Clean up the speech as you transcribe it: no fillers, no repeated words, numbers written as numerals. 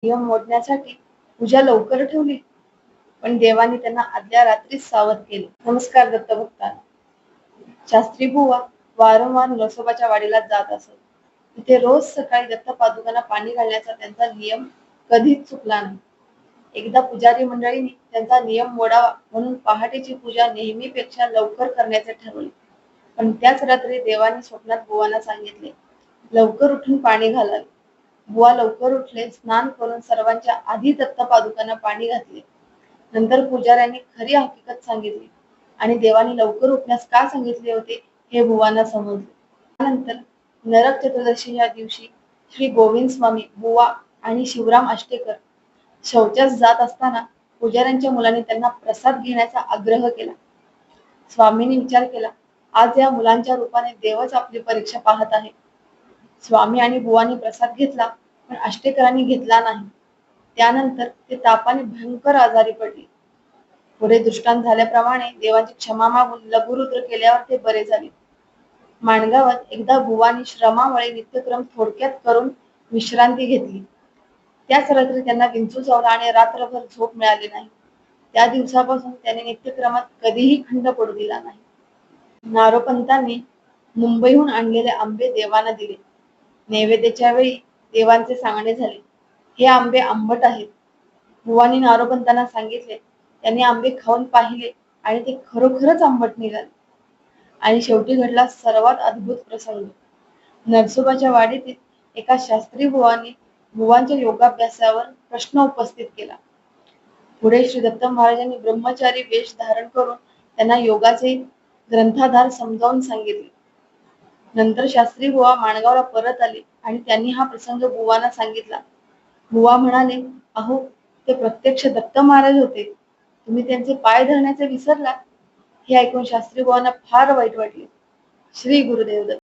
नियम मोडण्यासाठी पूजा लवकर ठेवली, पण देवाने त्यांना आदल्या रात्रीच सावध केले. नमस्कार दत्तभक्तांनो. शास्त्री बुवा वारंवार नरसोबाच्या वाडीला जात असत. तिथे रोज सकाळी दत्त पादुकांना पाणी घालण्याचा त्यांचा नियम कधीच चुकला नाही. एकदा पुजारी मंडळींनी त्यांचा नियम मोडावा म्हणून पहाटेची पूजा नेहमीपेक्षा लवकर करण्याचे ठरवले. पण त्याच रात्री देवाने स्वप्नात बुवांना सांगितले, लवकर उठून पाणी घालावे. बुवा लवकर उठले, स्नान करून सर्वांच्या आधी दत्त पादुकांना पाणी घातले. नंतर पुजाऱ्यांनी खरी हकीकत सांगितली आणि देवाने लवकर उठण्यास का सांगितले होते हे बुवांना समजले. त्यानंतर नरक चतुर्दशी या दिवशी श्री गोविंद स्वामी, बुवा आणि शिवराम आष्टेकर शौचास जात असताना पुजाऱ्यांच्या मुलांनी त्यांना प्रसाद घेण्याचा आग्रह केला. स्वामींनी विचार केला, आज या मुलांच्या रूपाने देवच आपली परीक्षा पाहत आहे. स्वामी आणि बुवांनी प्रसाद घेतला, पण आष्टेकरांनी घेतला नाही. त्यानंतर ते तापाने भयंकर आजारी पडले. पुढे दृष्टांत झाल्याप्रमाणे देवाची क्षमा मागून लघुरुद्र केल्यावर ते बरे झाले. माणगावात एकदा बुवांनी श्रमामुळे नित्यक्रम थोडक्यात करून विश्रांती घेतली. त्याच रात्री त्यांना विंचू चावला आणि रात्रभर झोप मिळाली नाही. त्या दिवसापासून त्याने नित्यक्रमात कधीही खंड पडू दिला नाही. नारोपंतांनी मुंबईहून आणलेले आंबे देवांना दिले. नैवेद्याच्या वेळी देवांचे सांगणे झाले, हे आंबे आंबट आहेत. बुवांनी नारोपंतांना सांगितले. त्यांनी आंबे खाऊन पाहिले आणि ते खरोखरच आंबट निघाले. आणि शेवटी घडला सर्वात अद्भुत प्रसंग. नरसोबाच्या वाडीतील एका शास्त्री बुवांनी बुवांच्या योगाभ्यासावर प्रश्न उपस्थित केला. पुढे श्री दत्त महाराजांनी ब्रह्मचारी वेश धारण करून त्यांना योगाचे ग्रंथाधार समजावून सांगितले. नंतर शास्त्री बुवा माणगावला परत आले आणि त्यांनी हा प्रसंग बुवांना सांगितला. बुवा म्हणाले, अहो, ते प्रत्यक्ष दत्त महाराज होते. तुम्ही त्यांचे पाय धरण्याचे विसरलात. हे ऐकून शास्त्री बुवांना फार वाईट वाटले. श्री गुरुदेव दत्त.